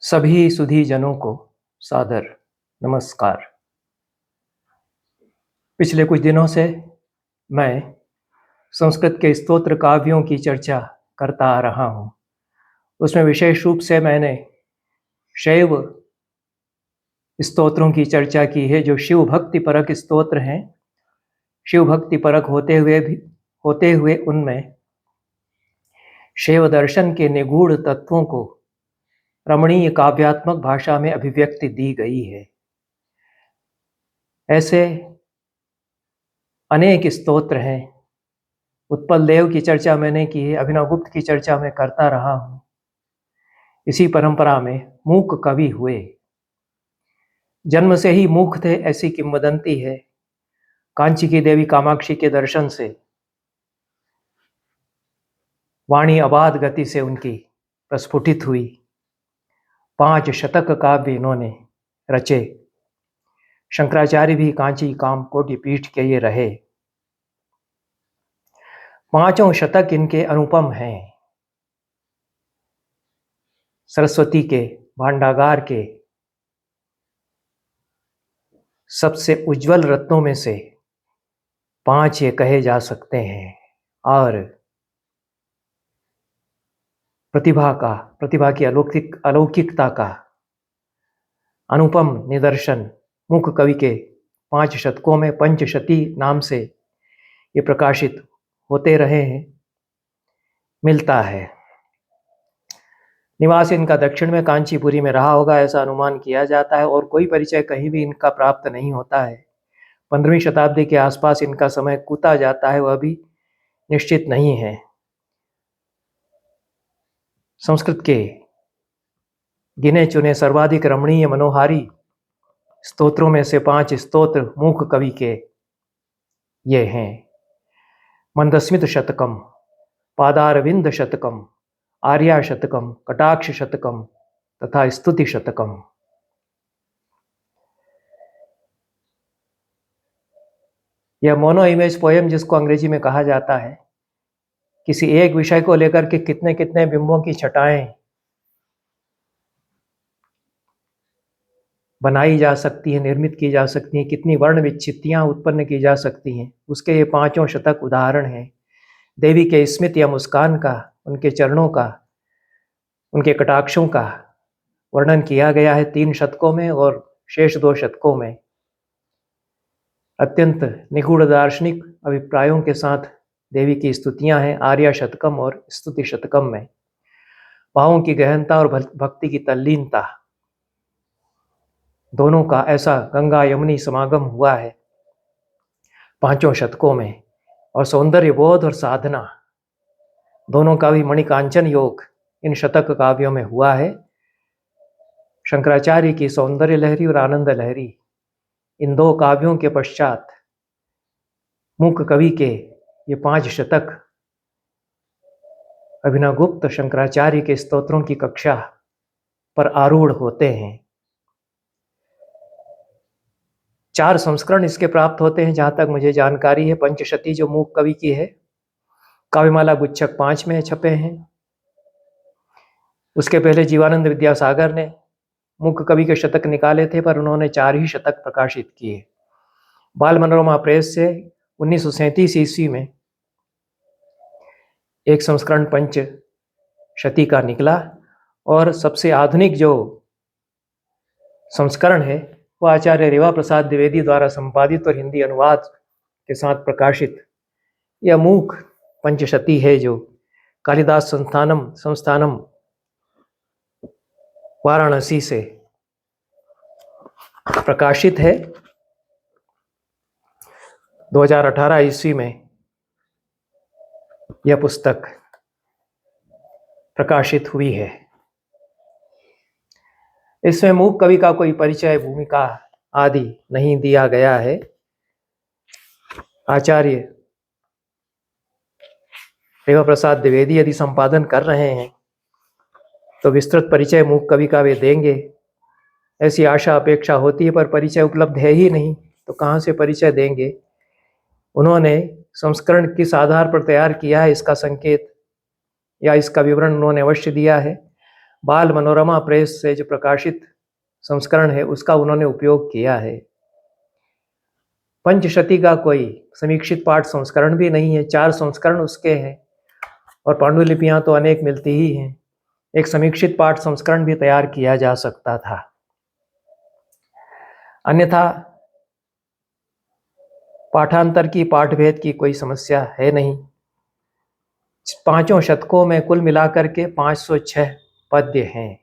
सभी सुधी जनों को सादर नमस्कार। पिछले कुछ दिनों से मैं संस्कृत के स्तोत्र काव्यों की चर्चा करता आ रहा हूँ। उसमें विशेष रूप से मैंने शैव स्तोत्रों की चर्चा की है, जो शिव भक्ति परक स्तोत्र हैं। शिव भक्ति परक होते हुए उनमें शैव दर्शन के निगूढ़ तत्वों को रमणीय काव्यात्मक भाषा में अभिव्यक्ति दी गई है। ऐसे अनेक स्तोत्र हैं। उत्पल देव की चर्चा मैंने की है, अभिनव गुप्त की चर्चा मैं करता रहा हूँ। इसी परंपरा में मूक कवि हुए। जन्म से ही मूक थे ऐसी किंवदंती है। कांची की देवी कामाक्षी के दर्शन से वाणी अबाध गति से उनकी प्रस्फुटित हुई। 5 शतक काव्य इन्होंने रचे। शंकराचार्य भी कांची कामकोटि पीठ के ये रहे। 5 शतक इनके अनुपम हैं। सरस्वती के भांडागार के सबसे उज्जवल रत्नों में से 5 ये कहे जा सकते हैं। और प्रतिभा की अलौकिकता का अनुपम निदर्शन मूक कवि के 5 शतकों में पंचशती नाम से ये प्रकाशित होते रहे हैं मिलता है। निवास इनका दक्षिण में कांचीपुरी में रहा होगा, ऐसा अनुमान किया जाता है। और कोई परिचय कहीं भी इनका प्राप्त नहीं होता है। 15वीं शताब्दी के आसपास इनका समय कूता जाता है, वह भी निश्चित नहीं है। संस्कृत के गिने चुने सर्वाधिक रमणीय मनोहारी स्तोत्रों में से 5 स्तोत्र मूक कवि के ये हैं। मंदस्मित शतकम, पादारविंद शतकम, आर्या शतकम, कटाक्ष शतकम तथा स्तुति शतकम। यह मोनो इमेज पोएम, जिसको अंग्रेजी में कहा जाता है, किसी एक विषय को लेकर के कितने कितने बिंबों की छटाएं बनाई जा सकती हैं, निर्मित की जा सकती हैं, कितनी वर्ण विच्छित्तियां उत्पन्न की जा सकती हैं, उसके ये 5 शतक उदाहरण हैं। देवी के स्मित या मुस्कान का, उनके चरणों का, उनके कटाक्षों का वर्णन किया गया है 3 शतकों में। और शेष 2 शतकों में अत्यंत निगूढ़ दार्शनिक अभिप्रायों के साथ देवी की स्तुतियां हैं। आर्या शतकम और स्तुति शतकम में भावों की गहनता और भक्ति की तल्लीनता दोनों का ऐसा गंगा यमुनी समागम हुआ है 5 शतकों में। और सौंदर्य बोध और साधना दोनों का भी मणिकांचन योग इन शतक काव्यों में हुआ है। शंकराचार्य की सौंदर्य लहरी और आनंद लहरी, इन 2 काव्यों के पश्चात मूक कवि के ये 5 शतक अभिनव गुप्त शंकराचार्य के स्तोत्रों की कक्षा पर आरूढ़ होते हैं। 4 संस्करण इसके प्राप्त होते हैं जहां तक मुझे जानकारी है। पंचशती जो मूक कवि की है, काव्यमाला गुच्छक 5 में छपे हैं। उसके पहले जीवानंद विद्यासागर ने मूक कवि के शतक निकाले थे, पर उन्होंने 4 ही शतक प्रकाशित किए। बाल मनोरमा प्रेस से 1937 ईस्वी में एक संस्करण पंचशती का निकला। और सबसे आधुनिक जो संस्करण है वह आचार्य रेवा प्रसाद द्विवेदी द्वारा संपादित और हिंदी अनुवाद के साथ प्रकाशित यह मूक पंचशती है, जो कालिदास संस्थानम वाराणसी से प्रकाशित है। 2018 ईस्वी में यह पुस्तक प्रकाशित हुई है। इसमें मूक कवि का कोई परिचय, भूमिका आदि नहीं दिया गया है। आचार्य रेवा प्रसाद द्विवेदी यदि संपादन कर रहे हैं तो विस्तृत परिचय मूक कवि का वे देंगे, ऐसी आशा अपेक्षा होती है। पर परिचय उपलब्ध है ही नहीं तो कहाँ से परिचय देंगे। उन्होंने संस्करण किस आधार पर तैयार किया है इसका संकेत या इसका विवरण उन्होंने अवश्य दिया है। बाल मनोरमा प्रेस से जो प्रकाशित संस्करण है उसका उन्होंने उपयोग किया है। पंचशती का कोई समीक्षित पाठ संस्करण भी नहीं है, 4 संस्करण उसके हैं और पांडुलिपियां तो अनेक मिलती ही हैं। एक समीक्षित पाठ संस्करण भी तैयार किया जा सकता था। अन्यथा पाठांतर की, पाठभेद की कोई समस्या है नहीं। 5 शतकों में कुल मिलाकर के 506 पद्य हैं।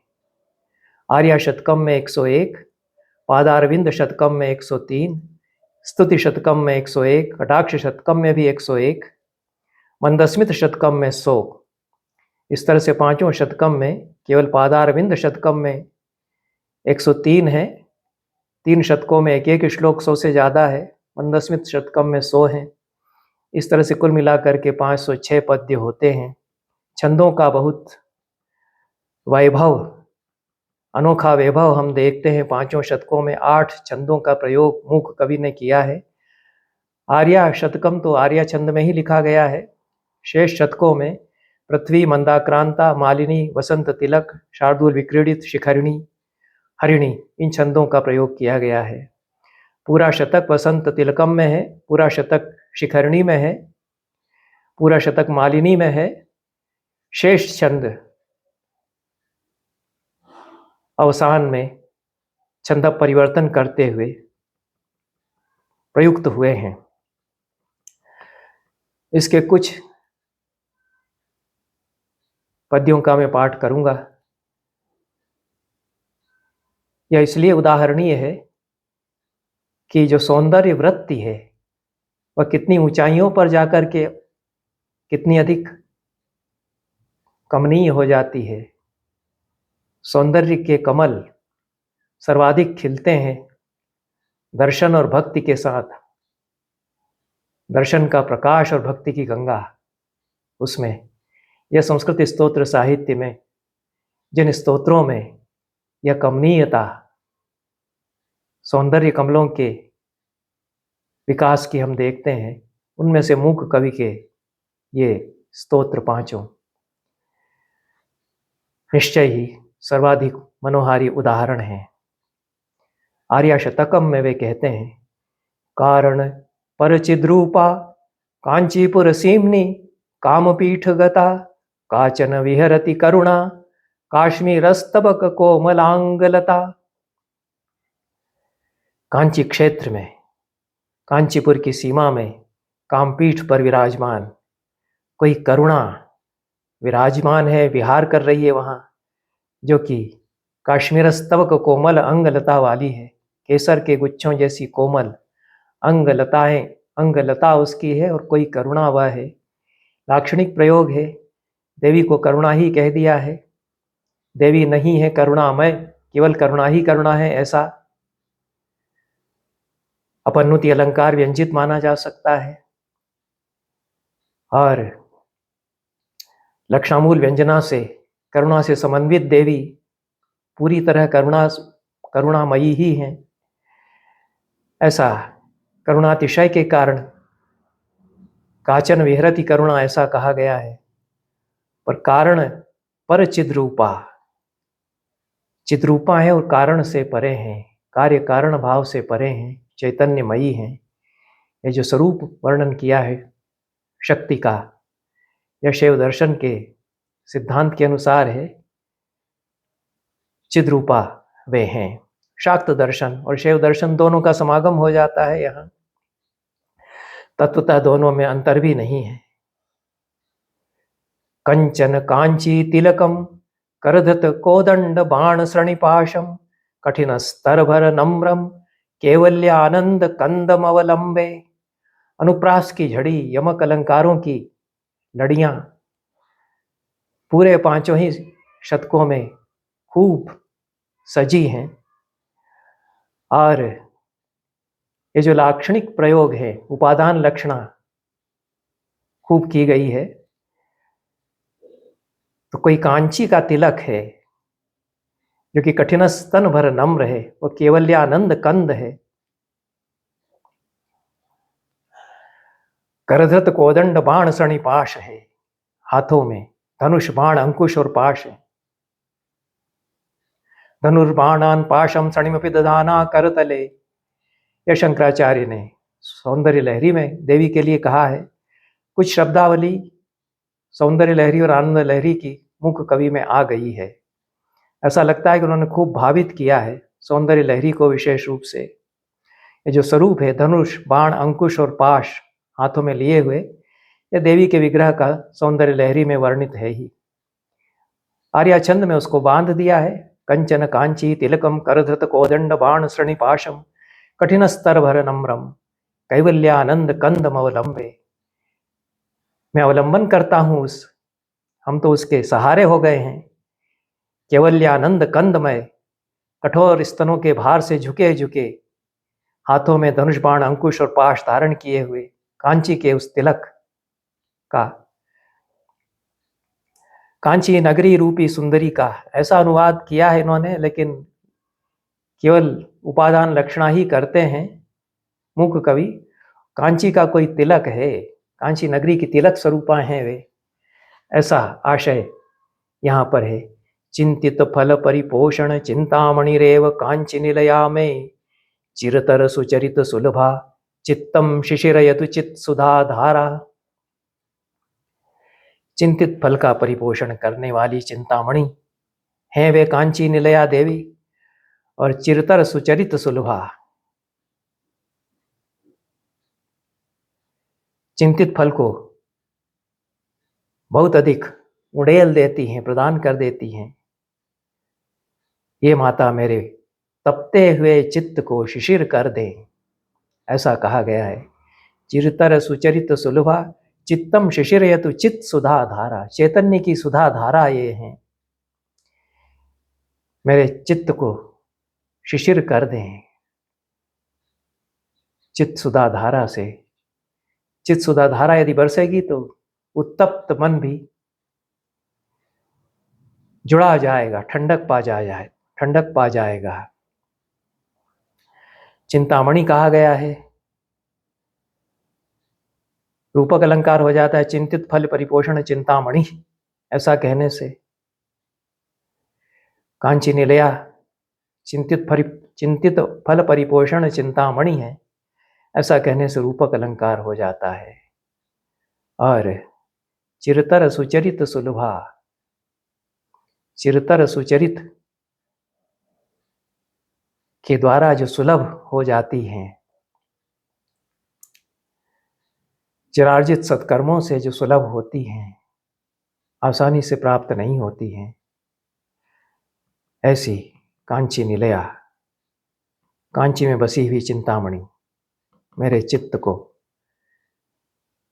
आर्या शतकम में 101, पादारविंद शतकम में 103, स्तुति शतकम में 101, कटाक्ष शतकम में भी 101, मंदस्मित शतकम में 100। इस तरह से 5 शतकम में केवल पादारविंद शतकम में 103 है, 3 शतकों में एक श्लोक 100 से ज़्यादा है, मंदस्मित शतकम में 100 हैं। इस तरह से कुल मिलाकर के 506 पद्य होते हैं। छंदों का बहुत वैभव, अनोखा वैभव हम देखते हैं। 5 शतकों में 8 छंदों का प्रयोग मूक कवि ने किया है। आर्या शतकम तो आर्या छंद में ही लिखा गया है। शेष शतकों में पृथ्वी, मंदाक्रांता, मालिनी, वसंत तिलक, शार्दूल विक्रीडित, शिखरिणी, हरिणी, इन छंदों का प्रयोग किया गया है। पूरा शतक वसंत तिलकम में है, पूरा शतक शिखरिणी में है, पूरा शतक मालिनी में है। शेष छंद अवसान में छंद परिवर्तन करते हुए प्रयुक्त हुए हैं। इसके कुछ पद्यों का मैं पाठ करूंगा। यह इसलिए उदाहरणीय है कि जो सौंदर्य वृत्ति है वह कितनी ऊंचाइयों पर जाकर के कितनी अधिक कमनीय हो जाती है। सौंदर्य के कमल सर्वाधिक खिलते हैं दर्शन और भक्ति के साथ। दर्शन का प्रकाश और भक्ति की गंगा, उसमें यह संस्कृत स्तोत्र साहित्य में जिन स्तोत्रों में यह कमनीयता, सौंदर्य कमलों के विकास की हम देखते हैं, उनमें से मूक कवि के ये स्तोत्र 5 निश्चय ही सर्वाधिक मनोहारी उदाहरण हैं। आर्या शतकम में वे कहते हैं, कारण परचिद्रूपा कांचीपुर सीमनी कामपीठ गता काचन विहरति करुणा काश्मीरस्तबक कोमलांगलता। कांची क्षेत्र में, कांचीपुर की सीमा में कामपीठ पर विराजमान कोई करुणा विराजमान है, विहार कर रही है वहाँ, जो कि काश्मीरस्तबक कोमल अंगलता वाली है। केसर के गुच्छों जैसी कोमल अंगलताएं, अंगलता उसकी है और कोई करुणा वह है। लाक्षणिक प्रयोग है, देवी को करुणा ही कह दिया है। देवी नहीं है करुणामय, केवल करुणा ही करुणा है, ऐसा अपनुति अलंकार व्यंजित माना जा सकता है। और लक्षणामूल व्यंजना से, करुणा से समन्वित देवी पूरी तरह करुणामयी ही हैं। ऐसा करुणातिशय के कारण काचन विहरति करुणा ऐसा कहा गया है। पर कारण पर चिद्रूपा, चिद्रूपा है और कारण से परे हैं, कार्य कारण भाव से परे हैं, चैतन्यमयी हैं। ये जो स्वरूप वर्णन किया है शक्ति का, यह शैव दर्शन के सिद्धांत के अनुसार है। चिद्रूपा वे हैं। शाक्त दर्शन और शैव दर्शन दोनों का समागम हो जाता है यहाँ। तत्वतः दोनों में अंतर भी नहीं है। कंचन कांची तिलकम करधत कोदंड बाण श्रणिपाशम कठिन स्तरभर नम्रम केवल्यानंद कंदम अवलंबे। अनुप्रास की झड़ी, यमक अलंकारों की लड़ियां पूरे 5 ही शतकों में खूब सजी हैं। और ये जो लाक्षणिक प्रयोग है, उपादान लक्षणा खूब की गई है। तो कोई कांची का तिलक है जो कि कठिन स्तन भर नम्र है, वो केवल्यानंद कंद है। करधृत कोदंड बाण श्रणिपाश है, हाथों में धनुष बाण अंकुश और पाश है। धनुर्बाणान पाशम सणिमपि दधाना करतले। यह शंकराचार्य ने सौंदर्य लहरी में देवी के लिए कहा है। कुछ शब्दावली सौंदर्य लहरी और आनंद लहरी की मुख कवि में आ गई है। ऐसा लगता है कि उन्होंने खूब भावित किया है सौंदर्य लहरी को विशेष रूप से। ये जो स्वरूप है धनुष बाण अंकुश और पाश हाथों में लिए हुए, यह देवी के विग्रह का सौंदर्य लहरी में वर्णित है ही। आर्या छंद में उसको बांध दिया है। कंचन कांची तिलकम करधृत कोदंड बाण श्रणिपाशम कठिन स्तर भर नम्रम कैवल्यानंद कंदम अवलंबे। मैं अवलंबन करता हूँ हम तो उसके सहारे हो गए हैं। केवल्यानंद कंदमय कठोर स्तनों के भार से झुके झुके, हाथों में धनुष बाण अंकुश और पाश धारण किए हुए, कांची के उस तिलक का, कांची नगरी रूपी सुंदरी का ऐसा अनुवाद किया है इन्होंने, लेकिन केवल उपादान लक्षणा ही करते हैं मुख कवि। कांची का कोई तिलक है, कांची नगरी की तिलक स्वरूपा हैं वे, ऐसा आशय यहाँ पर है। चिंतित फल परिपोषण चिंतामणिरेव कांची निलया में चिरतर सुचरित सुलभा चित्तम शिशिरयतु चित सुधा धारा। चिंतित फल का परिपोषण करने वाली चिंतामणि हैं वे कांची निलया देवी, और चिरतर सुचरित सुलभा, चिंतित फल को बहुत अधिक उड़ेल देती हैं, प्रदान कर देती हैं। ये माता मेरे तपते हुए चित्त को शिशिर कर दे, ऐसा कहा गया है। चिरतर सुचरित सुलभा चित्तम शिशिरयतु चित्त सुधा धारा। चैतन्य की सुधा धारा ये हैं, मेरे चित्त को शिशिर कर दें चित्त सुधा धारा से। चित्त सुधा धारा यदि बरसेगी तो उत्तप्त मन भी जुड़ा जाएगा, ठंडक पा जाएगा। चिंतामणि कहा गया है, रूपक अलंकार हो जाता है चिंतित फल परिपोषण चिंतामणि, ऐसा कहने से। कांची निलया चिंतित फल परिपोषण चिंतामणि है, ऐसा कहने से रूपक अलंकार हो जाता है। और चिरतर सुचरित सुलभा, चिरतर सुचरित के द्वारा जो सुलभ हो जाती हैं, चिरार्जित सत्कर्मों से जो सुलभ होती हैं, आसानी से प्राप्त नहीं होती हैं, ऐसी कांची निलया, कांची में बसी हुई चिंतामणि मेरे चित्त को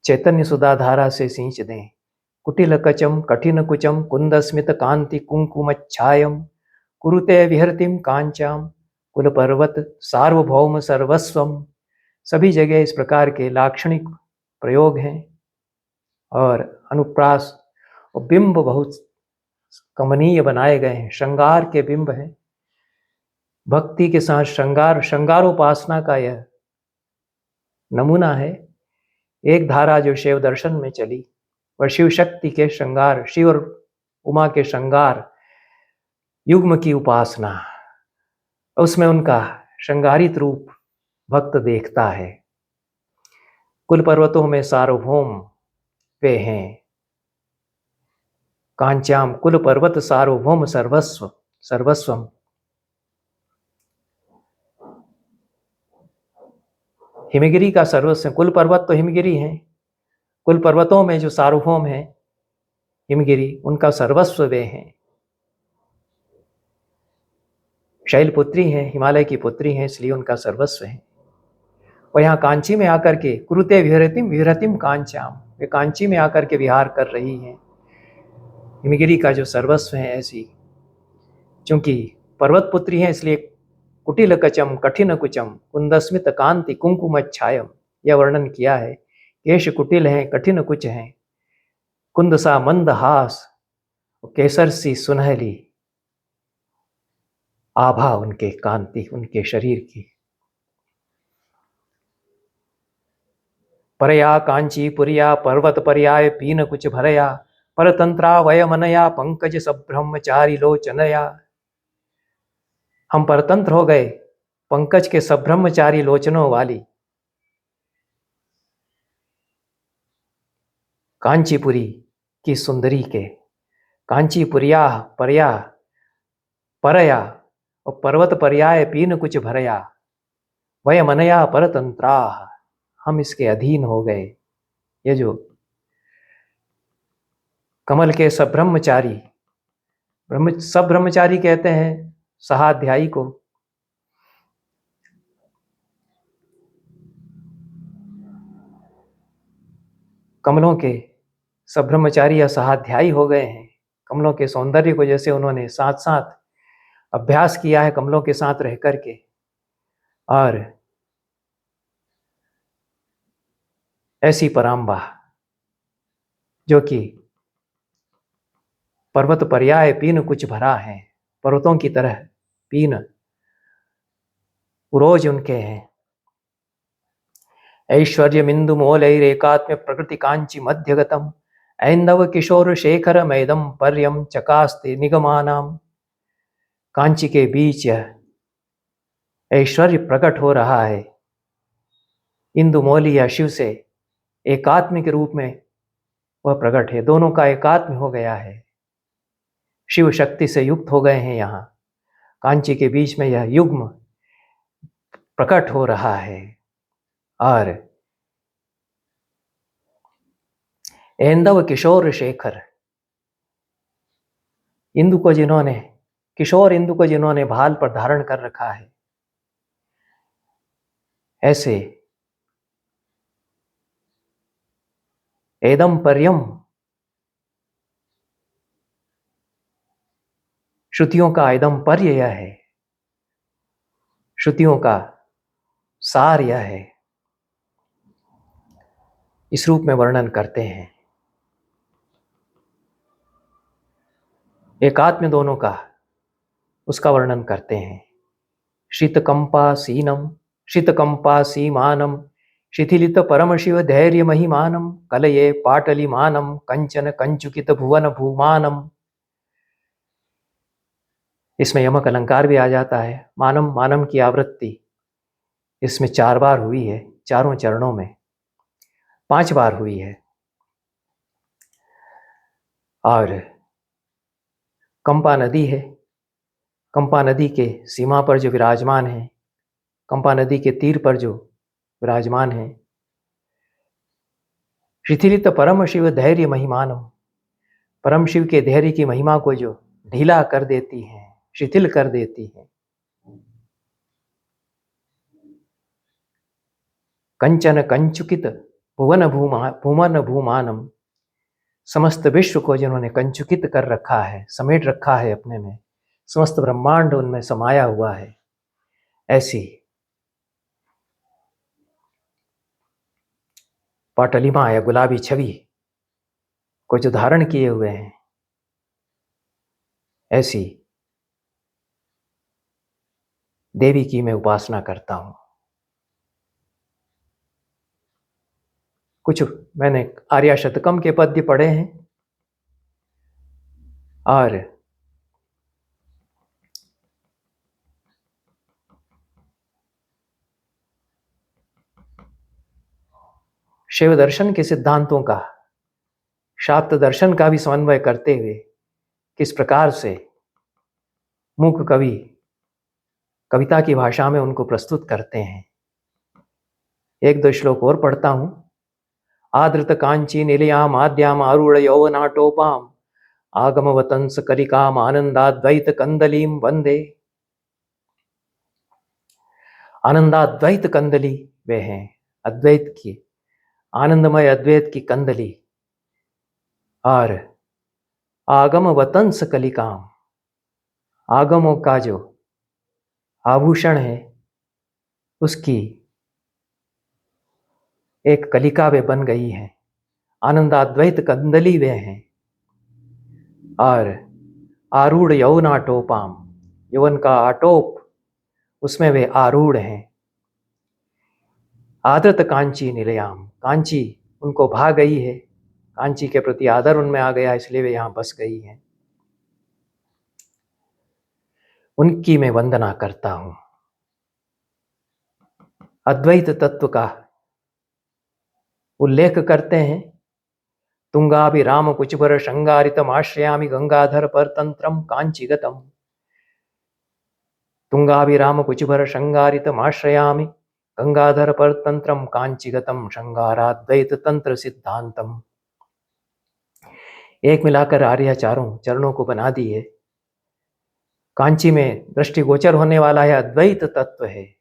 चैतन्य सुधा धारा से सींच दें। कुटिल कचम कठिन कुचम कुंदस्मित कांति कुंकुमच्छायम कुरुते विहरतिम कांचाम कुल पर्वत सार्वभौम सर्वस्वम। सभी जगह इस प्रकार के लाक्षणिक प्रयोग हैं और अनुप्रास और बिंब बहुत कमनीय बनाए गए हैं, श्रृंगार के बिंब हैं। भक्ति के साथ श्रृंगारोपासना का यह नमूना है। एक धारा जो शिव दर्शन में चली वह शिव शक्ति के श्रृंगार, शिव और उमा के श्रृंगार युग्म की उपासना, उसमें उनका श्रृंगारित रूप भक्त देखता है। कुल पर्वतों में सार्वभौम वे हैं, कांच्याम कुल पर्वत सार्वभौम सर्वस्वम। हिमगिरी का सर्वस्व, कुल पर्वत तो हिमगिरी हैं, कुल पर्वतों में जो सार्वभौम है हिमगिरी, उनका सर्वस्व वे हैं। शैलपुत्री हैं, हिमालय की पुत्री हैं, इसलिए उनका सर्वस्व है। और यहाँ कांची में आकर के कुरुते विहरतिम कांच्याम, वे कांची में आकर के विहार कर रही हैं, हिमगिरी का जो सर्वस्व है। ऐसी चूंकि पर्वत पुत्री हैं इसलिए कुटिल कचम कठिन कुचम कुंदस्मित कांति कुंकुमच्छायम, यह वर्णन किया है। केश कुटिल हैं, कठिन कुच हैं, कुंद सा मंद हास, केसर सी सुनहली आभा उनके कांति, उनके शरीर की। परया कांची पुरिया पर्वत पर्याय पीन कुछ भरया परतंत्रा वयमनया पंकज सब्रह्मचारी लोचनया। हम परतंत्र हो गए पंकज के सब्रह्मचारी लोचनों वाली कांचीपुरी की सुंदरी के। कांचीपुरिया परया परया और पर्वत पर्याय पीन कुछ भरया, वय मनया परतंत्रा, हम इसके अधीन हो गए। ये जो कमल के सब्रह्मचारी, सब्रह्मचारी कहते हैं सहाध्यायी को। कमलों के सब्रह्मचारी या सहाध्यायी हो गए हैं। कमलों के सौंदर्य को जैसे उन्होंने साथ साथ अभ्यास किया है कमलों के साथ रह करके, और ऐसी पराम्बा जो कि पर्वत पर्याय पीन कुछ भरा है, पर्वतों की तरह पीन उरोज उनके हैं। ऐश्वर्य मिंदु मोलैरेकात्म्य प्रकृति कांची मध्यगतम, ऐंदव किशोर शेखर मैदम पर्यम चकास्ते निगमानाम। कांची के बीच यह ऐश्वर्य प्रकट हो रहा है। इंदु मौली या शिव से एकात्म के रूप में वह प्रकट है, दोनों का एकात्म हो गया है, शिव शक्ति से युक्त हो गए हैं। यहाँ कांची के बीच में यह युग्म प्रकट हो रहा है। और ऐंदव किशोर शेखर, इंदु को जिन्होंने, किशोर इंदु को जिन्होंने भाल पर धारण कर रखा है, ऐसे एदम पर्यम, श्रुतियों का एदम पर्य यह है, श्रुतियों का सार यह है, इस रूप में वर्णन करते हैं। एकात्म दोनों का, उसका वर्णन करते हैं। शीतकंपा सीनम, शीतकंपा सीमानम, शिथिलित परम शिव धैर्य महिमानम, कलये पाटलिमानम, कंचन कंचुकित भुवन भूमानम। इसमें यमक अलंकार भी आ जाता है। मानम, मानम की आवृत्ति इसमें 4 बार हुई है, चारों चरणों में 5 बार हुई है। और कंपा नदी है, कंपा नदी के सीमा पर जो विराजमान है, कंपा नदी के तीर पर जो विराजमान है। शिथिलित परम शिव धैर्य महिमानम, परम शिव के धैर्य की महिमा को जो ढीला कर देती है, शिथिल कर देती है। कंचन कंचुकित भुवन भूमानम, समस्त विश्व को जिन्होंने कंचुकित कर रखा है, समेट रखा है अपने में, समस्त ब्रह्मांड उनमें समाया हुआ है, ऐसी पाटलिमा या गुलाबी छवि को जो धारण किए हुए हैं, ऐसी देवी की मैं उपासना करता हूं। कुछ मैंने आर्या शतकम के पद्य पढ़े हैं, और शिव दर्शन के सिद्धांतों का, शाक्त दर्शन का भी समन्वय करते हुए किस प्रकार से मूक कवि कविता की भाषा में उनको प्रस्तुत करते हैं। 1-2 श्लोक और पढ़ता हूं। आदृत कांची निलयाम आद्याम आरूढ़ यौवनाटोपाम, आगम वतंस करिकाम आनंदाद्वैत कंदलीम वंदे। आनंदाद्वैत कंदली वे हैं, अद्वैत की, आनंदमय अद्वैत की कंदली। और आगम वतंस कलिकाम, आगमों का जो आभूषण है उसकी एक कलिका वे बन गई है। आनंदाद्वैत कंदली वे हैं। और आरूढ़ यौवनाटोपाम, यौवन का आटोप, उसमें वे आरूढ़ हैं। आदृत कांची निलयाम, कांची उनको भा गई है, कांची के प्रति आदर उनमें आ गया, इसलिए वे यहां बस गई हैं। उनकी मैं वंदना करता हूं। अद्वैत तत्व का उल्लेख करते हैं। तुंगाभिराम कुचभर शृंगारितम आश्रयामि गंगाधर परतंत्रम कांचीगतम। तुंगाभिराम कुचभर शृंगारितम आश्रयामि गंगाधर परतंत्रम कांचीगतम शृंगाराद्वैत तंत्र सिद्धांतम। एक मिलाकर आर्य चारों चरणों को बना दिए। कांची में दृष्टिगोचर होने वाला है अद्वैत तत्व है,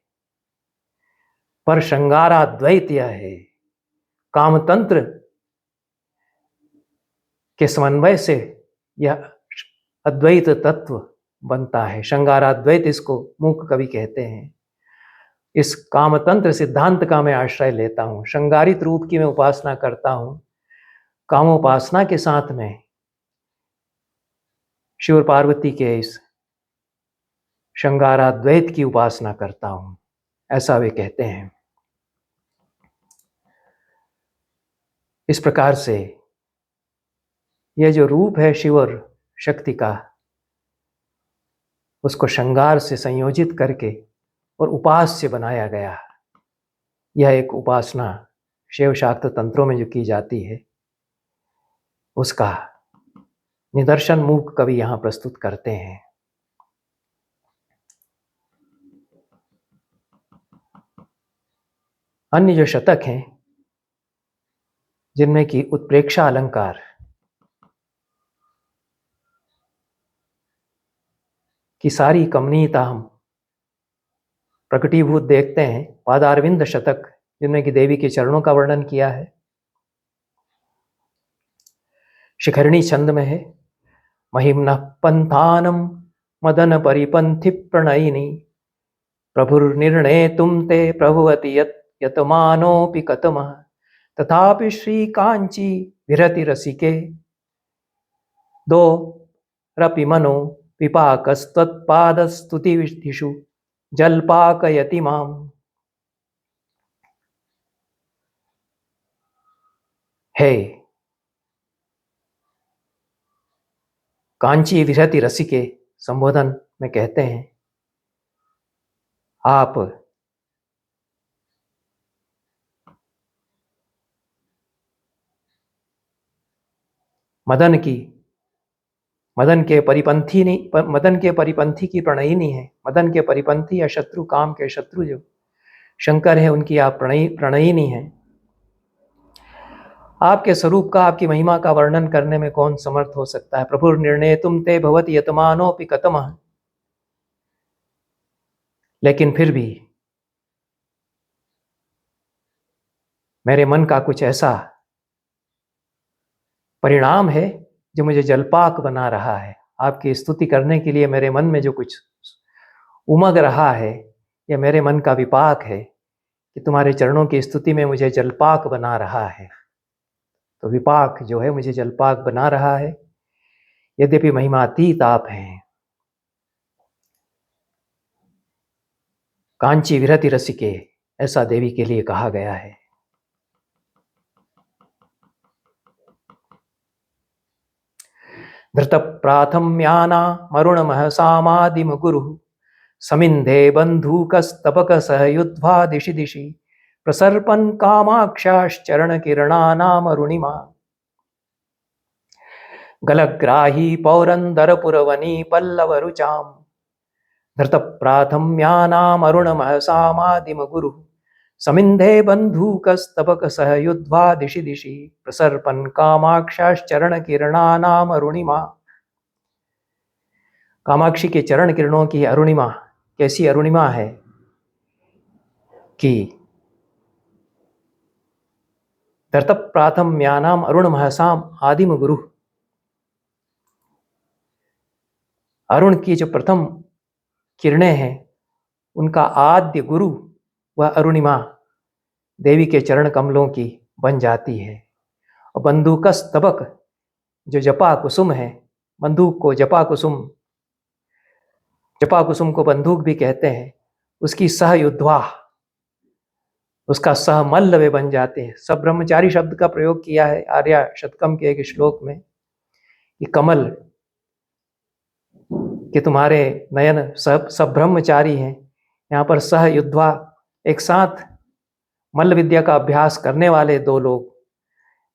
पर श्रृंगाराद्वैत यह है। कामतंत्र के समन्वय से यह अद्वैत तत्व बनता है। श्रृंगाराद्वैत इसको मूक कवि कहते हैं। इस कामतंत्र सिद्धांत का मैं आश्रय लेता हूं। श्रृंगारित रूप की मैं उपासना करता हूं। कामोपासना के साथ में शिव पार्वती के इस श्रृंगाराद्वैत की उपासना करता हूं, ऐसा वे कहते हैं। इस प्रकार से यह जो रूप है शिव और शक्ति का, उसको श्रृंगार से संयोजित करके और उपास्य बनाया गया। यह एक उपासना शिव शाक्त तंत्रों में जो की जाती है, उसका निदर्शन मूक कवि यहां प्रस्तुत करते हैं। अन्य जो शतक हैं, जिनमें कि उत्प्रेक्षा अलंकार की सारी कमनीयता हम प्रकटीभूत देखते हैं। पादारविंद शतक, जिनमें कि देवी के चरणों का वर्णन किया है, शिखरणी छंद में है। महिम्नः पंथानम मदन परिपंथि प्रणयिनी प्रभुर्निर्णय तुम ते प्रभुवति यतमानोऽपि कतमः तथापि श्री कांची विरति रसिके दो रपि मनो विपाकस्तत्पादस्तुतिविधिषु जल्पाकयति माम। हे कांची विरति रसिके संबोधन में कहते हैं, आप मदन के परिपंथी की प्रणयिनी है। मदन के परिपंथी या शत्रु, काम के शत्रु जो शंकर है, उनकी आप प्रणयिनी हैं। आपके स्वरूप का, आपकी महिमा का वर्णन करने में कौन समर्थ हो सकता है। प्रभु निर्णय तुम ते भवति यतमानोऽपि कतमः। लेकिन फिर भी मेरे मन का कुछ ऐसा परिणाम है जो मुझे जलपाक बना रहा है। आपकी स्तुति करने के लिए मेरे मन में जो कुछ उमग रहा है, यह मेरे मन का विपाक है कि तुम्हारे चरणों की स्तुति में मुझे जलपाक बना रहा है। तो विपाक जो है मुझे जलपाक बना रहा है। यद्यपि महिमातीत आप हैं। कांची विरति रसिके, ऐसा देवी के लिए कहा गया है। धृत प्राथम्याना मरुण महसामादिम गुरु समिंधे बंधुकस्तपक सहयुद्ध्वा दिशि दिशि प्रसर्पन् कामाक्षाश्चरण किरणानाम अरुणिमा गलग्राही पौरंदरपुरवनी पल्लवरुचाम। धृत प्राथम्यानाम अरुण महसामादिम गुरु समिंधे बंधुकस्तपक सहयुद्ध्वा दिशि दिशि प्रसर्पन् कामाक्षाश्चरण किरणानाम अरुणिमा। कामाक्षी के चरण किरणों की अरुणिमा कैसी अरुणिमा है कि धृत प्राथम्यानाम अरुण महसाम आदिम गुरु, अरुण की जो प्रथम किरणें हैं, उनका आद्य गुरु वह अरुणिमा देवी के चरण कमलों की बन जाती है। और बंधुकस्तबक जो जपा कुसुम है, बंदूक को जपा कुसुम को बंदूक भी कहते हैं, उसकी सहयुद्ध्वा, उसका सहमल्ल वे बन जाते हैं। सब ब्रह्मचारी शब्द का प्रयोग किया है आर्या शतकम के एक श्लोक में कि कमल कि तुम्हारे नयन सब ब्रह्मचारी हैं। यहाँ पर सह युद्धा, एक साथ मल्ल विद्या का अभ्यास करने वाले दो लोग,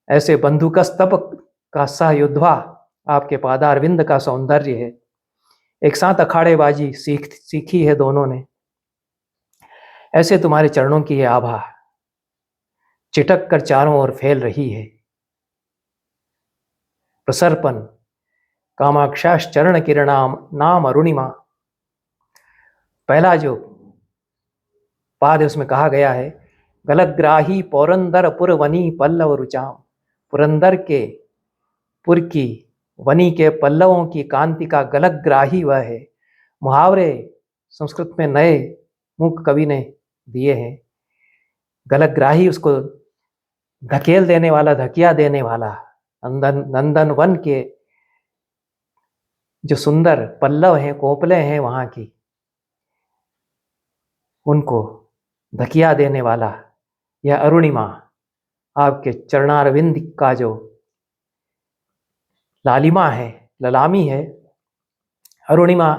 ऐसे बंधुकस्तब का सह युद्धा आपके पादारविंद का सौंदर्य है। एक साथ अखाड़ेबाजी सीखी है दोनों ने, ऐसे तुम्हारे चरणों की ये आभा चिटक कर चारों ओर फैल रही है। प्रसर्पण कामाक्षाश चरण किरणाम नाम अरुणिमा, पहला जो पाद उसमें कहा गया है, गलग्राही पौरंदर पुरवनी पल्लव रुचाम, पुरंदर के पुर की वनी के पल्लवों की कांति का गलग्राही वह है। मुहावरे संस्कृत में नए मूक कवि ने दिए हैं। गलग्राही उसको धकेल देने वाला, धकिया देने वाला। नंदन वन के जो सुंदर पल्लव हैं, कोपले हैं वहां की, उनको धकिया देने वाला यह अरुणिमा, आपके चरणारविंद का जो लालिमा है, ललामी है। अरुणिमा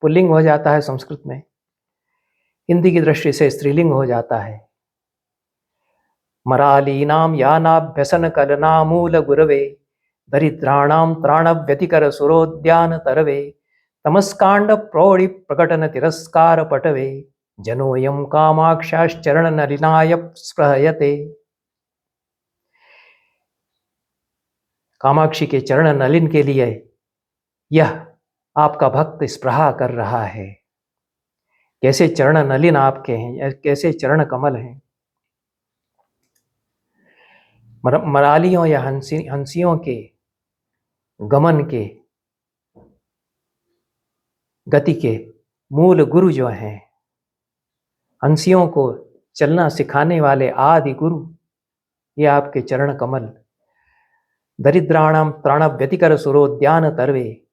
पुल्लिंग हो जाता है संस्कृत में, हिंदी की दृष्टि से स्त्रीलिंग हो जाता है। मरालीनाम यानाभ्यसन कलनामूल गुरवे, दरिद्राणाम त्राण व्यतिकर सुरोद्यान तरवे, तमस्कांड प्रौढ़ि प्रकटन तिरस्कार पटवे, जनोयम कामाक्षाश्चरण नलिनाय स्पृहयते। कामाक्षी के चरण नलिन के लिए यह आपका भक्त स्पृहा कर रहा है। कैसे चरण नलिन आपके हैं, कैसे चरण कमल हैं। मरालियों या हंसियों के गमन के गति के मूल गुरु जो हैं, हंसियों को चलना सिखाने वाले आदि गुरु, ये आपके चरण कमल। दरिद्राणाम त्राण व्यतिकर सुरोद्यान तरवे,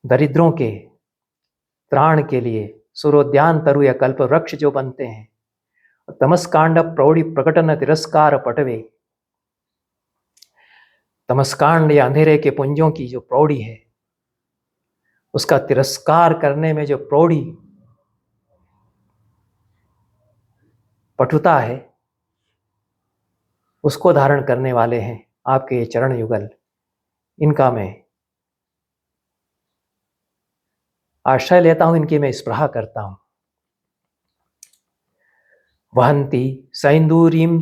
दरिद्रों के त्राण के लिए सुरोद्यान तरु या कल्प वृक्ष जो बनते हैं। तमस्कांड प्रौढ़ि प्रकटन तिरस्कार पटवे, तमस्कांड या अंधेरे के पुंजों की जो प्रौढ़ि है, उसका तिरस्कार करने में जो प्रौढ़ि पटुता है, उसको धारण करने वाले हैं आपके ये चरण युगल। इनका मैं आश्रय लेता हूं, इनकी मैं स्पृहा करता हूं। वहंती सैंदूरीं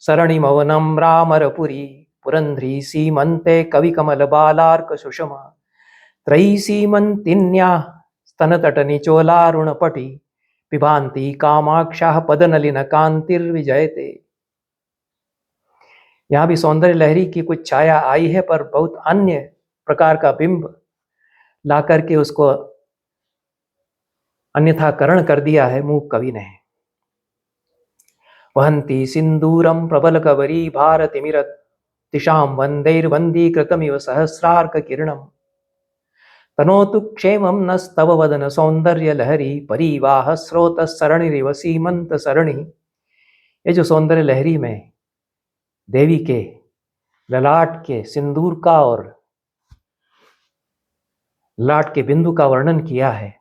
सरणिमवनम रामरपुरी, पुरंध्री सीमंते कवि कमल बालार्क सुषमा, त्रयी सीमंतिन्या स्तनतट निचोलारुणपटी, पिबांती कामाक्षाः पदनलिन कांतिर्विजयते। यहाँ भी सौंदर्य लहरी की कुछ छाया आई है, पर बहुत अन्य प्रकार का बिंब ला करके उसको अन्यथाकरण कर दिया है मूक कवि ने। वहंती सिंदूरम प्रबल कवरी भारतिमिरत, तिशाम वंदैर्वंदी कृतमिव सहस्रार्क किरणम, तनोतु क्षेमं नस्तव वदन सौंदर्य लहरी, परिवाह स्रोत सरणिरिव सीमंत सरणी। ये जो सौंदर्य लहरी में देवी के ललाट के सिंदूर का और ललाट के बिंदु का वर्णन किया है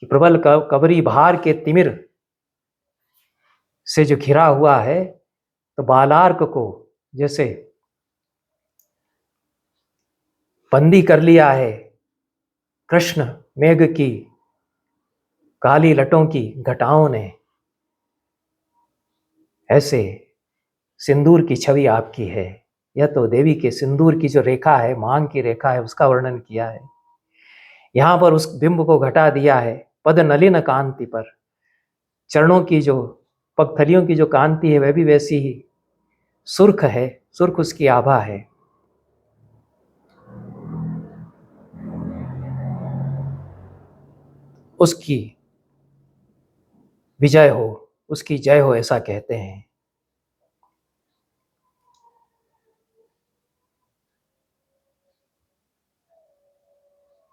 कि प्रबल कवरी भार के तिमिर से जो घिरा हुआ है, तो बालार्क को जैसे बंदी कर लिया है कृष्ण मेघ की काली लटों की घटाओं ने, ऐसे सिंदूर की छवि आपकी है। यह तो देवी के सिंदूर की जो रेखा है, मांग की रेखा है, उसका वर्णन किया है। यहां पर उस बिंब को घटा दिया है पद नलिन कांति पर। चरणों की जो पगथलियों की जो कांति है, वह भी वैसी ही सुर्ख है, सुर्ख उसकी आभा है। उसकी विजय हो, उसकी जय हो, ऐसा कहते हैं।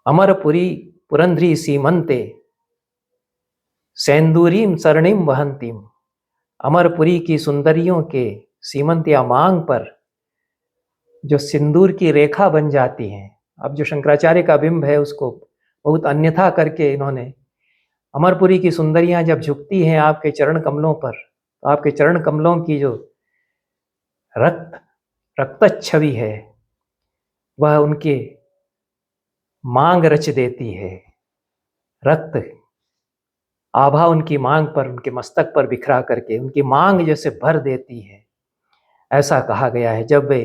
अमरपुरी पुरंध्री सीमंते सेंदूरीम सरणिम वहंतीम, अमरपुरी की सुंदरियों के सीमंत या मांग पर जो सिंदूर की रेखा बन जाती हैं। अब जो शंकराचार्य का बिंब है उसको बहुत अन्यथा करके इन्होंने, अमरपुरी की सुंदरियां जब झुकती हैं आपके चरण कमलों पर, तो आपके चरण कमलों की जो रक्त छवि है वह उनके मांग रच देती है। रक्त आभा उनकी मांग पर, उनके मस्तक पर बिखरा करके उनकी मांग जैसे भर देती है, ऐसा कहा गया है। जब वे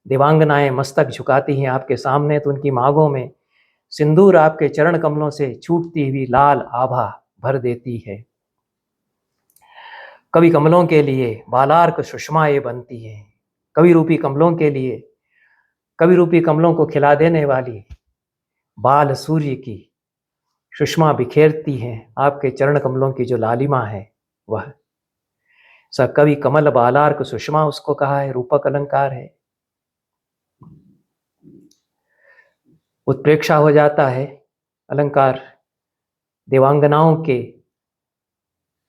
देवांगनाएं मस्तक झुकाती हैं आपके सामने तो उनकी मांगों में सिंदूर आपके चरण कमलों से छूटती हुई लाल आभा भर देती है। कवि कमलों के लिए बालार्क सुषमा ये बनती है। कवि रूपी कमलों के लिए, कवि रूपी कमलों को खिला देने वाली बाल सूर्य की सुषमा बिखेरती हैं आपके चरण कमलों की जो लालिमा है वह। स कवि कमल बालार्क सुषमा उसको कहा है, रूपक अलंकार है। उत्प्रेक्षा हो जाता है अलंकार देवांगनाओं के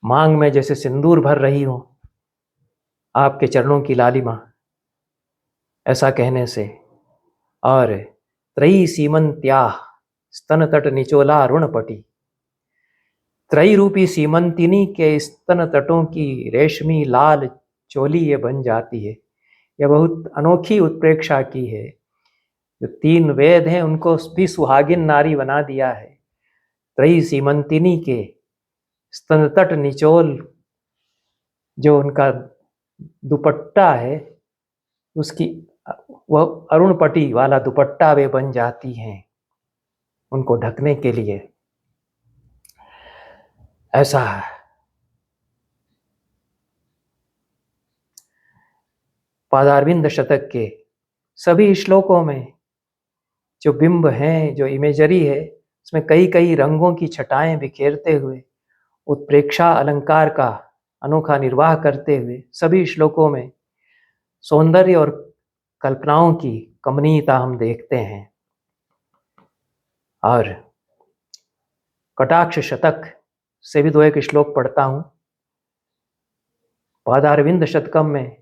मांग में जैसे सिंदूर भर रही हो आपके चरणों की लालिमा, ऐसा कहने से। और त्रयी सीमंत्या स्तन तट निचोला अरुणपटी, त्रयी रूपी सीमंतिनी के स्तन तटों की रेशमी लाल चोली ये बन जाती है। यह बहुत अनोखी उत्प्रेक्षा की है। जो 3 वेद हैं उनको भी सुहागिन नारी बना दिया है। त्रयी सीमंतिनी के स्तन तट निचोल जो उनका दुपट्टा है उसकी वह अरुणपटी वाला दुपट्टा वे बन जाती हैं उनको ढकने के लिए। ऐसा पादारविंद शतक के सभी श्लोकों में जो बिंब हैं, जो इमेजरी है, उसमें कई कई रंगों की छटाएं बिखेरते हुए उत्प्रेक्षा अलंकार का अनोखा निर्वाह करते हुए सभी श्लोकों में सौंदर्य और कल्पनाओं की कमनीयता हम देखते हैं। और कटाक्ष शतक से भी 2 एक श्लोक पढ़ता हूं। पादारविंद शतकम में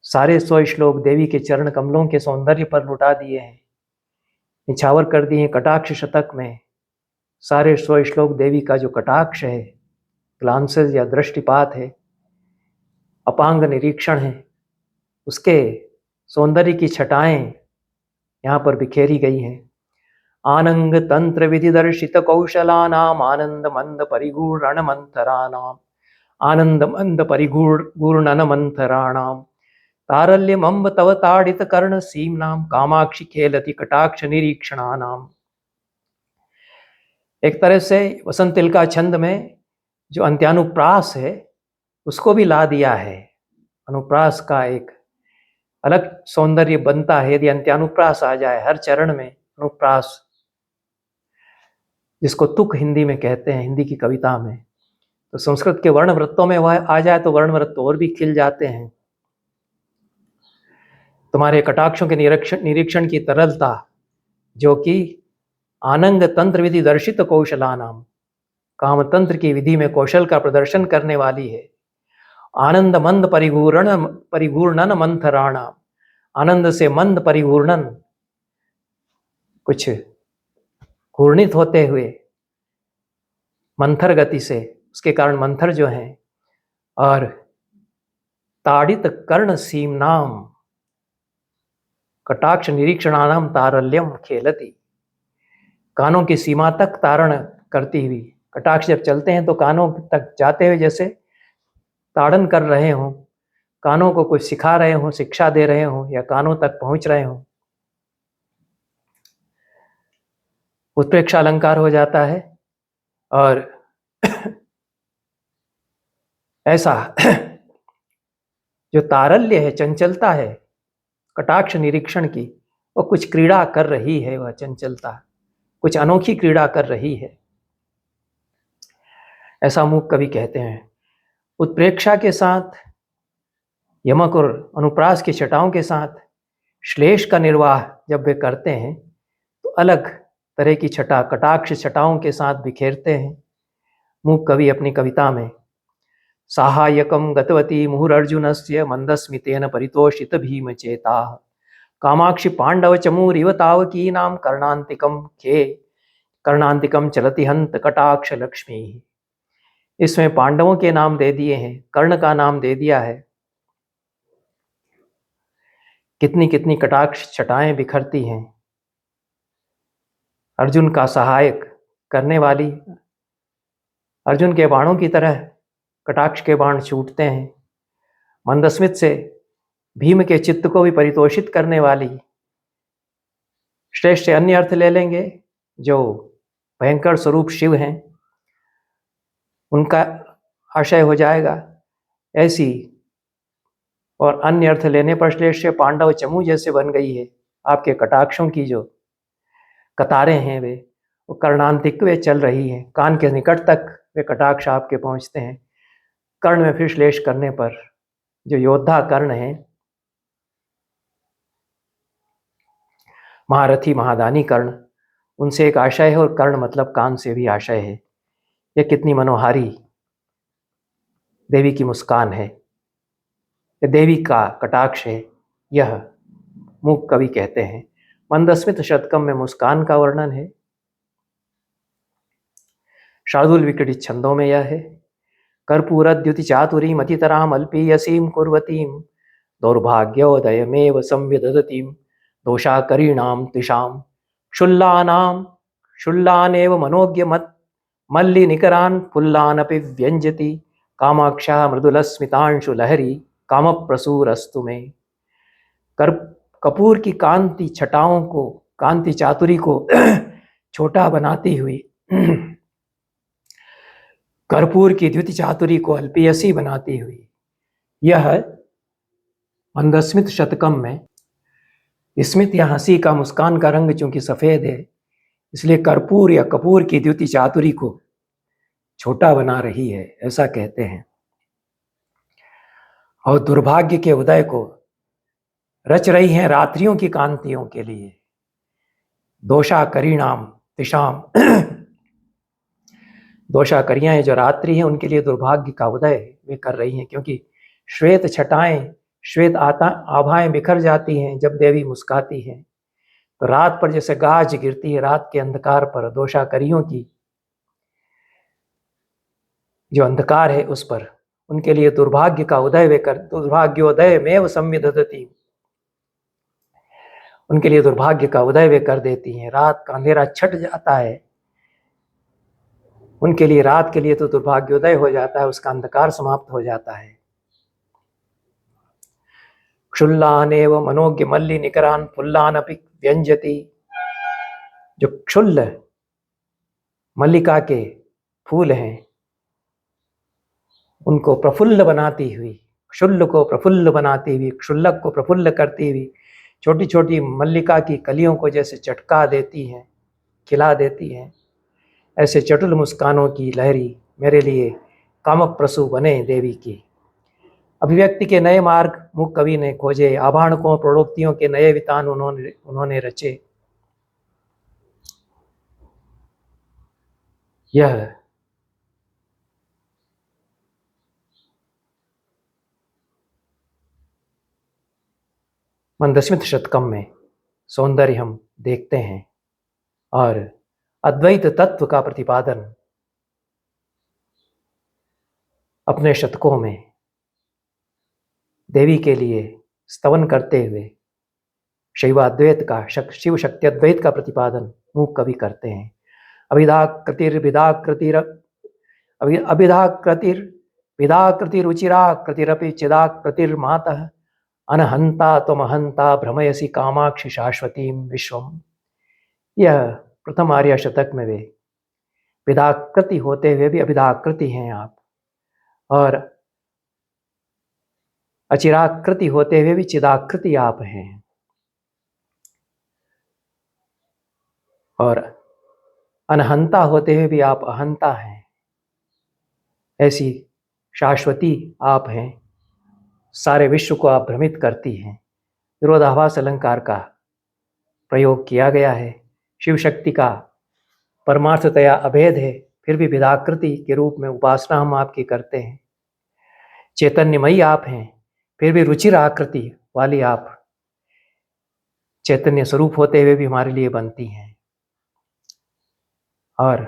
सारे 100 श्लोक देवी के चरण कमलों के सौंदर्य पर लुटा दिए हैं, निछावर कर दिए हैं। कटाक्ष शतक में सारे 100 श्लोक देवी का जो कटाक्ष है, ग्लांसेस या दृष्टिपात है, अपांग निरीक्षण है, उसके सौंदर्य की छटाएं यहाँ पर बिखेरी गई हैं। आनंग तंत्र विधि दर्शित कौशलानाम आनंद मंद परिगूर्ण मंथराणाम, आनंद मंद परिगूर्ण मंथराणाम, तारल्यमंब तव ताड़ित कर्ण सीमनाम, कामाक्षी खेलति कटाक्ष निरीक्षणानाम। एक तरह से वसंत तिलका छंद में जो अंत्यानुप्रास है उसको भी ला दिया है। अनुप्रास का एक अलग सौंदर्य बनता है यदि अंत्यानुप्रास आ जाए हर चरण में। अनुप्रास जिसको तुक हिंदी में कहते हैं, हिंदी की कविता में, तो संस्कृत के वर्ण वृत्तों में वह आ जाए तो वर्ण वृत्त और भी खिल जाते हैं। तुम्हारे कटाक्षों के निरीक्षण की तरलता जो कि आनंग तंत्र विधि दर्शित कौशलानाम, काम तंत्र की विधि में कौशल का प्रदर्शन करने वाली है। आनंद मंद परिघूर्णन मंथराणाम, आनंद से मंद परिघूर्णन, कुछ घूर्णित होते हुए मंथर गति से, उसके कारण मंथर जो हैं। और ताड़ित कर्ण सीमनाम, कटाक्ष निरीक्षणानाम तारल्यम खेलती, कानों की सीमा तक तारण करती हुई, कटाक्ष जब चलते हैं तो कानों तक जाते हुए जैसे ताड़न कर रहे हों, कानों को कुछ सिखा रहे हों, शिक्षा दे रहे हों या कानों तक पहुंच रहे हों। उत्प्रेक्षा अलंकार हो जाता है। और ऐसा जो तारल्य है, चंचलता है कटाक्ष निरीक्षण की, वो कुछ क्रीड़ा कर रही है, वह चंचलता कुछ अनोखी क्रीड़ा कर रही है, ऐसा मूक कवि कहते हैं। उत्प्रेक्षा के साथ, यमक और अनुप्रास की छटाओं के साथ श्लेष का निर्वाह जब वे करते हैं तो अलग तरह की छटा, कटाक्ष छटाओं के साथ बिखेरते हैं मूक कवि अपनी कविता में। साहाय्यकं गतवती मुहुरर्जुनस्य मंदस्मितेन परितोषित भीमचेताः कामाक्षि पांडव चमूरिव तावकीनां कर्णांतिकम चलति हंत कटाक्ष लक्ष्मी। इसमें पांडवों के नाम दे दिए हैं, कर्ण का नाम दे दिया है। कितनी कितनी कटाक्ष छटाएं बिखरती हैं। अर्जुन का सहायक करने वाली, अर्जुन के बाणों की तरह कटाक्ष के बाण छूटते हैं। मंदस्मित से भीम के चित्त को भी परितोषित करने वाली। श्रेष्ठ अन्य अर्थ ले लेंगे, जो भयंकर स्वरूप शिव हैं उनका आशय हो जाएगा ऐसी, और अन्य अर्थ लेने पर श्रेष्ठ पांडव चमू जैसे बन गई है। आपके कटाक्षों की जो कतारें हैं वे वो कर्णांतिक वे चल रही हैं, कान के निकट तक वे कटाक्ष आपके पहुंचते हैं। कर्ण में फिर श्लेष करने पर जो योद्धा कर्ण है, महारथी महादानी कर्ण, उनसे एक आशय है, और कर्ण मतलब कान से भी आशय है। यह कितनी मनोहारी देवी की मुस्कान है, यह देवी का कटाक्ष है, यह मूक कवि कहते हैं। मंदस्मित शतकम में मुस्कान का वर्णन है। शार्दूल विकटित छंदों में यह है। कर्पूरद्युति चातुरीम अतितराम अल्पीयसीम कुर्वतीम दौर्भाग्योदयमेव संविदधतीम दोषाकरीणाम तिशाम क्षुल्लानेव मनोज्ञ मल्लिनिकरान् फुल्लानपि व्यंजति कामाक्षा मृदुलस्मितांशु लहरी कामप्रसूरस्तु में। कपूर की कांति छटाओं को, कांति चातुरी को छोटा बनाती हुई, कर्पूर की द्युति चातुरी को अल्पीयसी बनाती हुई, यह मंदस्मित शतकम में, स्मित या हंसी का, मुस्कान का रंग चूंकि सफेद है, इसलिए कर्पूर या कपूर की द्युति चातुरी को छोटा बना रही है, ऐसा कहते हैं। और दुर्भाग्य के उदय को रच रही हैं रात्रियों की कांतियों के लिए। दोषाकरीणाम तिशाम दोषाकरियां जो रात्रि हैं उनके लिए दुर्भाग्य का उदय वे कर रही हैं, क्योंकि श्वेत छटाएं, श्वेत आभाएं बिखर जाती हैं जब देवी मुस्काती हैं। तो रात पर जैसे गाज गिरती है, रात के अंधकार पर दोषाकरियों की जो अंधकार है उस पर, उनके लिए दुर्भाग्य का उदय वे कर, दुर्भाग्योदय में संविदधती, उनके लिए दुर्भाग्य का उदय वे कर देती हैं। रात का अंधेरा छट जाता है, उनके लिए, रात के लिए तो दुर्भाग्योदय हो जाता है, उसका अंधकार समाप्त हो जाता है। क्षुल्लानेव मनोज्ञ मल्ली निकरान फुल्लान अपि व्यंजति, जो क्षुल्ल मल्लिका के फूल हैं उनको प्रफुल्ल बनाती हुई, क्षुल्ल को प्रफुल्ल बनाती हुई, क्षुल्लक को प्रफुल्ल करती हुई, छोटी छोटी मल्लिका की कलियों को जैसे चटका देती हैं, खिला देती हैं, ऐसे चटुल मुस्कानों की लहरी मेरे लिए कामप्रसू बने देवी की। अभिव्यक्ति के नए मार्ग मूक कवि ने खोजे, आभाणकों प्रोक्तियों के नए वितान उन्होंने रचे। यह मंदस्मित शतकम में सौंदर्य हम देखते हैं, और अद्वैत तत्व का प्रतिपादन अपने शतकों में देवी के लिए स्तवन करते हुए शैवाद्वैत का, शिव शक्ति अद्वैत का प्रतिपादन मूक कवि करते हैं। अभिधाकृतिर्विदाकृतिरुचिराकृतिरपि चिदाकृतिर्मातः अनहंता त्वमहंता भ्रमयसी कामाक्षि शाश्वतीं विश्वम। यह प्रथम आर्य शतक में वे विदाकृति होते हुए भी अभिधाकृति हैं आप, और अचिराकृति होते हुए भी चिदाकृति आप हैं, और अनहंता होते हुए भी आप अहंता हैं, ऐसी शाश्वती आप हैं, सारे विश्व को आप भ्रमित करती हैं। विरोधाभास अलंकार का प्रयोग किया गया है। शिव शक्ति का परमार्थतया अभेद है, फिर भी विदाकृति के रूप में उपासना हम आपकी करते हैं। चैतन्यमयी आप हैं, फिर भी रुचिर आकृति वाली आप चैतन्य स्वरूप होते हुए भी हमारे लिए बनती हैं, और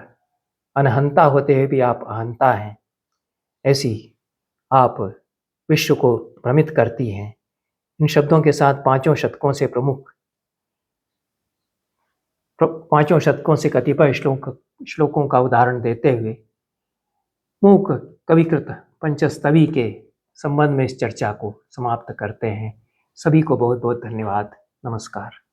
अनहंता होते हुए भी आप अहंता हैं। ऐसी आप विश्व को भ्रमित करती हैं। इन शब्दों के साथ पांचों शतकों से कतिपय श्लोकों का उदाहरण देते हुए मूक कविकृत पंचस्तवी के संबंध में इस चर्चा को समाप्त करते हैं। सभी को बहुत बहुत धन्यवाद। नमस्कार।